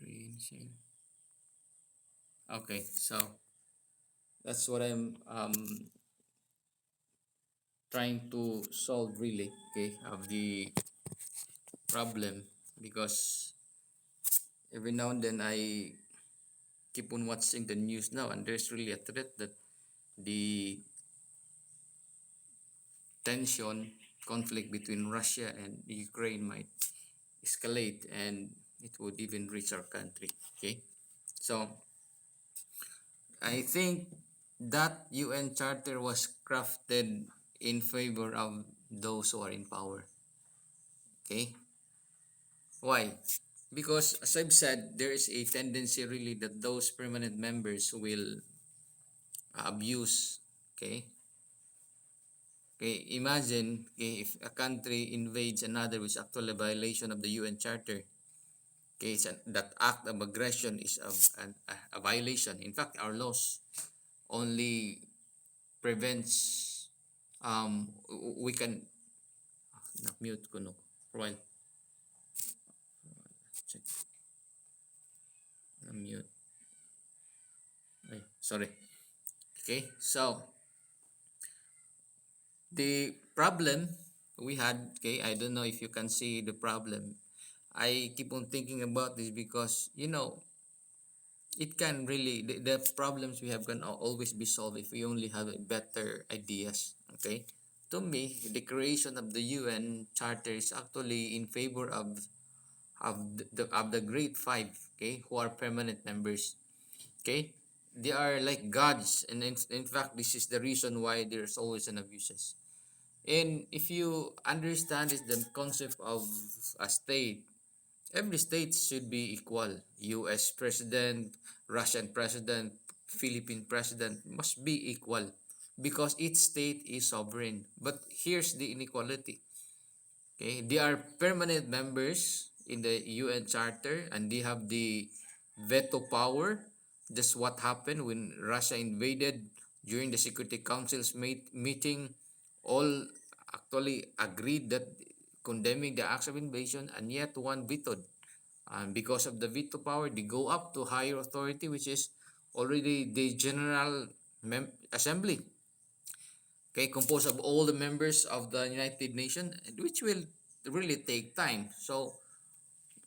Ukraine. Okay, so that's what I'm trying to solve really, okay, of the problem, because every now and then I keep on watching the news now, and there's really a threat that the tension conflict between Russia and Ukraine might escalate, and it would even reach our country. Okay, so I think that UN Charter was crafted in favor of those who are in power. Okay, why? Because as I've said, there is a tendency really that those permanent members will abuse. Okay, okay. Imagine, okay, if a country invades another, which is actually a violation of the UN Charter. Okay, so that act of aggression is a violation. In fact, our laws only prevents we can mute ko no while check mute. Ay, sorry. Okay, so the problem we had, okay, I don't know if you can see the problem. I keep on thinking about this because it can really the problems we have can always be solved if we only have better ideas. Okay, to me the creation of the UN Charter is actually in favor of the great five, okay, who are permanent members. Okay, they are like gods, and in fact this is the reason why there's always an abuses. And if you understand is the concept of a state, every state should be equal. US president, Russian president, Philippine president must be equal because each state is sovereign. But here's the inequality. Okay, they are permanent members in the UN Charter, and they have the veto power. Just what happened when Russia invaded during the Security Council's meeting. All actually agreed that condemning the acts of invasion, and yet one vetoed. And because of the veto power, they go up to higher authority, which is already the General Assembly, okay, composed of all the members of the United Nations, which will really take time. So,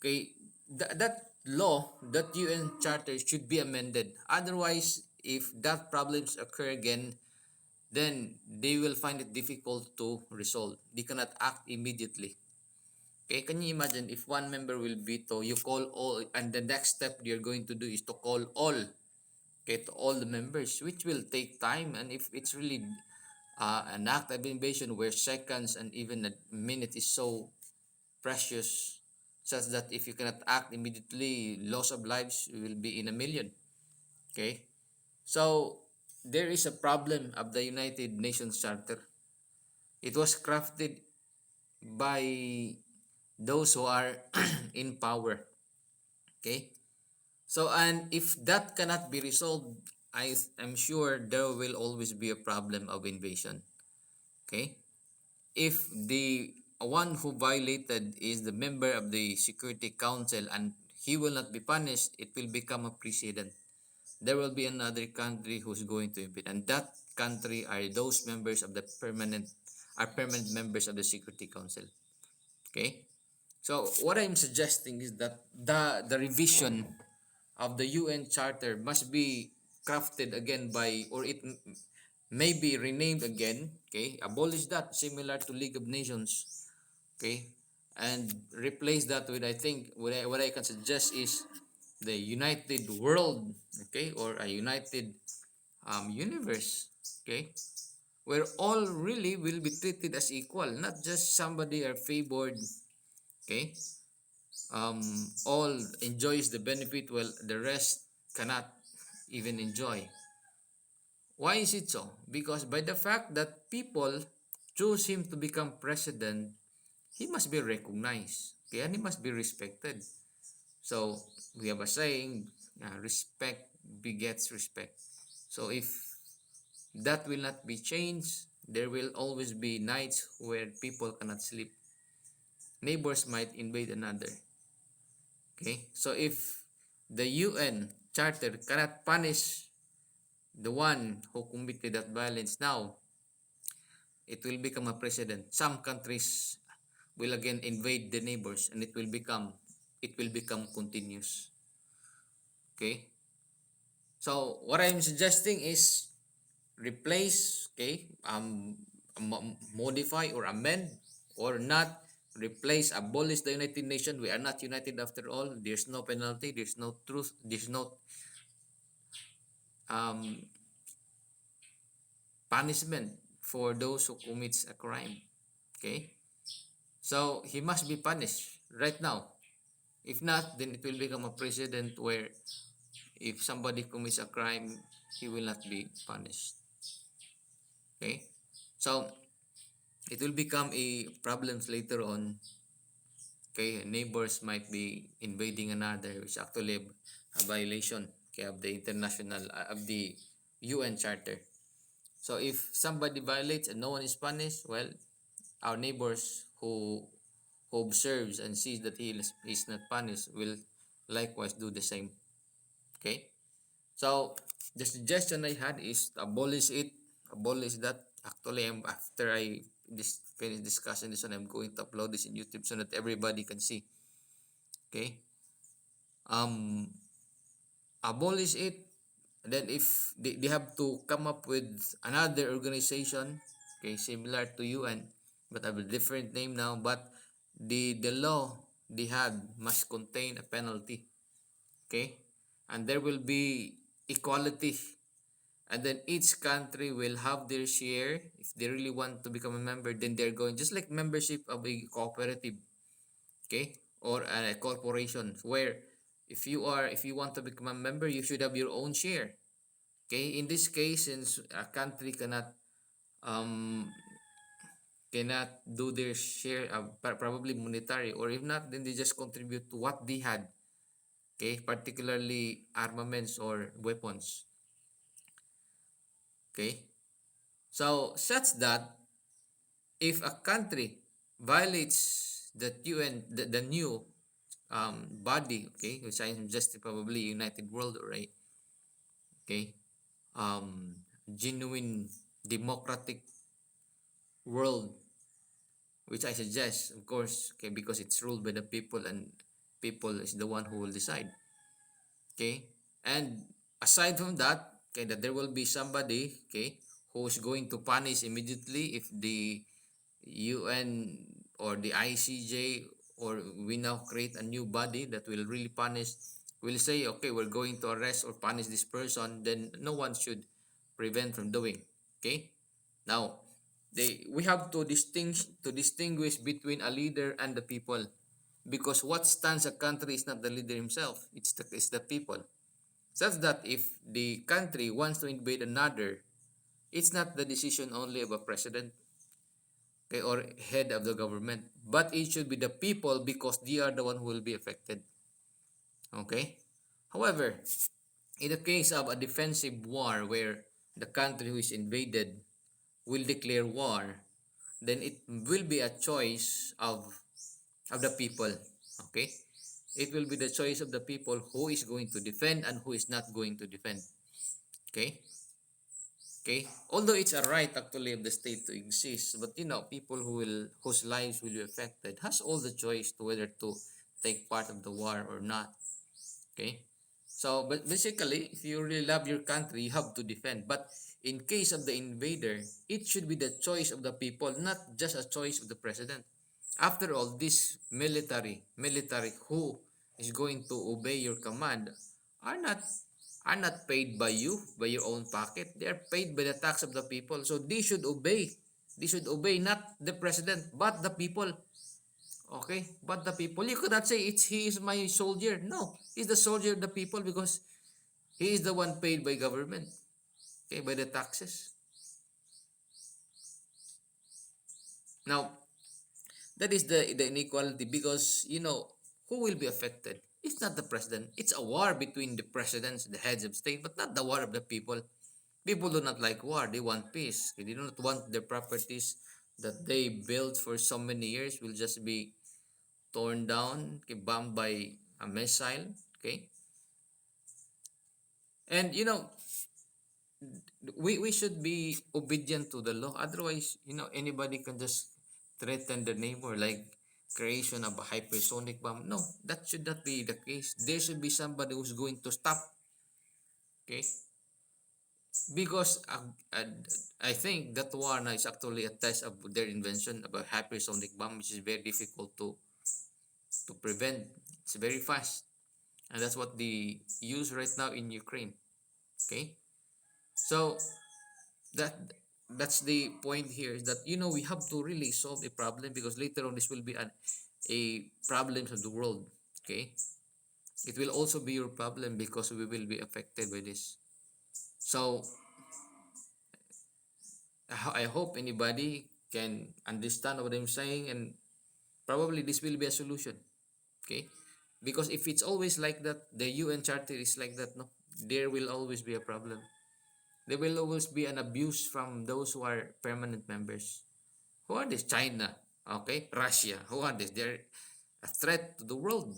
okay, that law, that UN Charter should be amended. Otherwise, if that problems occur again, then they will find it difficult to resolve. They cannot act immediately. Okay, can you imagine if one member will veto, you call all, and the next step you're going to do is to call all, okay, to all the members, which will take time. And if it's really an act of invasion where seconds and even a minute is so precious, such that if you cannot act immediately, loss of lives will be in a million. Okay, so there is a problem of the United Nations Charter. It was crafted by those who are in power. Okay, so and if that cannot be resolved, am sure there will always be a problem of invasion. Okay, if the one who violated is the member of the Security Council and he will not be punished, it will become a precedent. There will be another country who's going to invade, and that country are those members of the permanent members of the Security Council. Okay, so what I'm suggesting is that the revision of the UN Charter must be crafted again by, or it may be renamed again. Okay, abolish that similar to League of Nations. Okay, and replace that with, I think what I can suggest is the United World. Okay, or a United Universe. Okay, where all really will be treated as equal, not just somebody are favored. Okay, all enjoys the benefit while the rest cannot even enjoy. Why is it so? Because by the fact that people choose him to become president, he must be recognized, okay, and he must be respected. So we have a saying, respect begets respect. So if that will not be changed, there will always be nights where people cannot sleep. Neighbors might invade another. Okay, so if the UN Charter cannot punish the one who committed that violence. Now, it will become a precedent. Some countries will again invade the neighbors, and it will become continuous. Okay? So what I'm suggesting is replace, okay, modify or amend, or not replace, abolish the United Nations. We are not united after all. There's no penalty, there's no truth, there's no um, punishment for those who commits a crime. Okay, so he must be punished right now. If not, then it will become a precedent where if somebody commits a crime, he will not be punished. Okay, so it will become a problems later on. Okay, neighbors might be invading another, which actually a violation, okay, of the international of the UN Charter. So if somebody violates and no one is punished, well, our neighbors who observes and sees that he is not punished will likewise do the same. Okay, so the suggestion I had is to abolish it, abolish that. Actually, after I finish discussing this one, I'm going to upload this in YouTube so that everybody can see. Okay, um, abolish it. And then if they have to come up with another organization, okay, similar to UN, but have a different name now. But the law they had must contain a penalty. Okay, and there will be equality, and then each country will have their share. If they really want to become a member, then they're going just like membership of a cooperative, okay, or a corporation, where if you want to become a member, you should have your own share. Okay, in this case, since a country um cannot do their share, probably monetary, or if not, then they just contribute to what they had. Okay, particularly armaments or weapons. Okay, so such that if a country violates the UN, the new body, okay, which I am just probably United World, right? Okay, genuine democratic world, which I suggest, of course, okay, because it's ruled by the people, and people is the one who will decide. Okay, and aside from that, okay, that there will be somebody, okay, who is going to punish immediately if the UN or the ICJ, or we now create a new body that will really punish, will say, okay, we're going to arrest or punish this person, then no one should prevent from doing. Okay, now we have to distinguish between a leader and the people, because what stands a country is not the leader himself, it's the people. Such that if the country wants to invade another, it's not the decision only of a president, okay, or head of the government, but it should be the people, because they are the one who will be affected. Okay, however, in the case of a defensive war where the country who is invaded will declare war, then it will be a choice of the people. Okay, it will be the choice of the people who is going to defend and who is not going to defend. Okay, okay, although it's a right actually of the state to exist, but people whose lives will be affected has all the choice to whether to take part of the war or not. Okay, so but basically, if you really love your country, you have to defend. But in case of the invader, it should be the choice of the people, not just a choice of the president. After all, this military who is going to obey your command are not paid by you, by your own pocket. They are paid by the tax of the people. So they should obey. They should obey not the president but the people. Okay? But the people. You could not say he is my soldier. No. He's the soldier of the people because he is the one paid by government. Okay, by the taxes. Now, that is the inequality, because who will be affected? It's not the president. It's a war between the presidents, the heads of state, but not the war of the people. People do not like war. They want peace. They do not want their properties that they built for so many years will just be torn down, okay, bombed by a missile. Okay, And we should be obedient to the law. Otherwise, anybody can just threaten the neighbor, like creation of a hypersonic bomb. No, that should not be the case. There should be somebody who's going to stop. Okay, because I think that one is actually a test of their invention of a hypersonic bomb, which is very difficult to prevent. It's very fast, and that's what they use right now in Ukraine. Okay, so that that's the point here, is that we have to really solve a problem, because later on this will be a problems of the world. Okay, it will also be your problem because we will be affected by this. So I hope anybody can understand what I'm saying, and probably this will be a solution. Okay, because if it's always like that, the UN Charter is like that, no, there will always be a problem. There will always be an abuse from those who are permanent members. Who are this? China, okay, Russia. Who are this? They're a threat to the world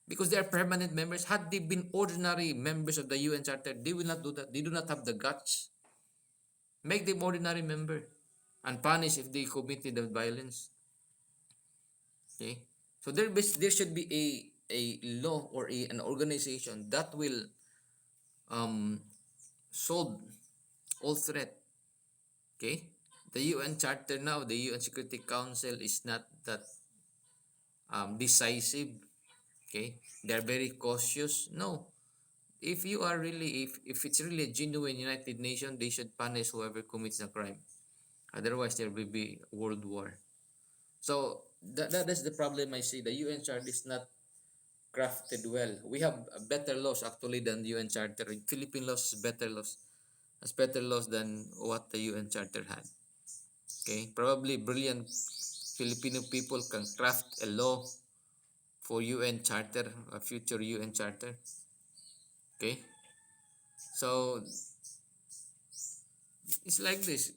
because they are permanent members. Had they been ordinary members of the UN Charter, they will not do that. They do not have the guts. Make them ordinary member and punish if they committed the violence. Okay, so there should be a law or an organization that will um solve all threat. Okay, the UN Charter now, the UN Security Council is not that decisive. Okay, they're very cautious. No, if you are really, if it's really a genuine United Nations, they should punish whoever commits a crime. Otherwise, there will be world war. So that's the problem I see. The UN Charter is not crafted well. We have better laws actually than the UN Charter. Philippine laws is better laws. Has better laws than what the UN Charter had. Okay, probably brilliant Filipino people can craft a law for UN Charter, a future UN Charter. Okay, so it's like this.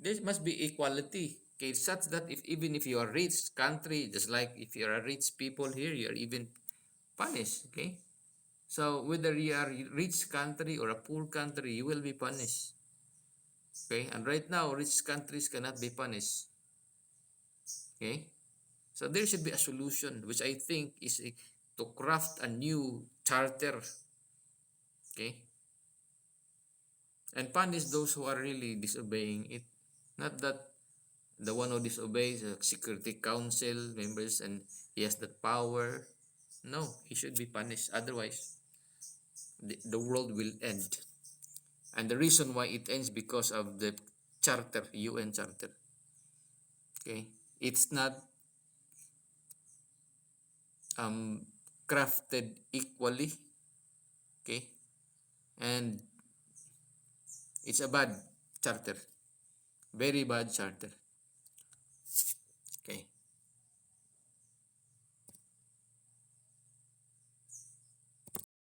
There must be equality. Okay, such that if even if you are rich country, just like if you are a rich people here, you are even punished. Okay, so whether you are a rich country or a poor country, you will be punished. Okay, and right now, rich countries cannot be punished. Okay, so there should be a solution, which I think is to craft a new charter. Okay, and punish those who are really disobeying it. Not that the one who disobeys the Security Council members and he has that power. No, he should be punished. Otherwise, the world will end. And the reason why it ends because of the charter, UN charter. Okay, it's not um crafted equally. Okay, and it's a bad charter, very bad charter. Okay.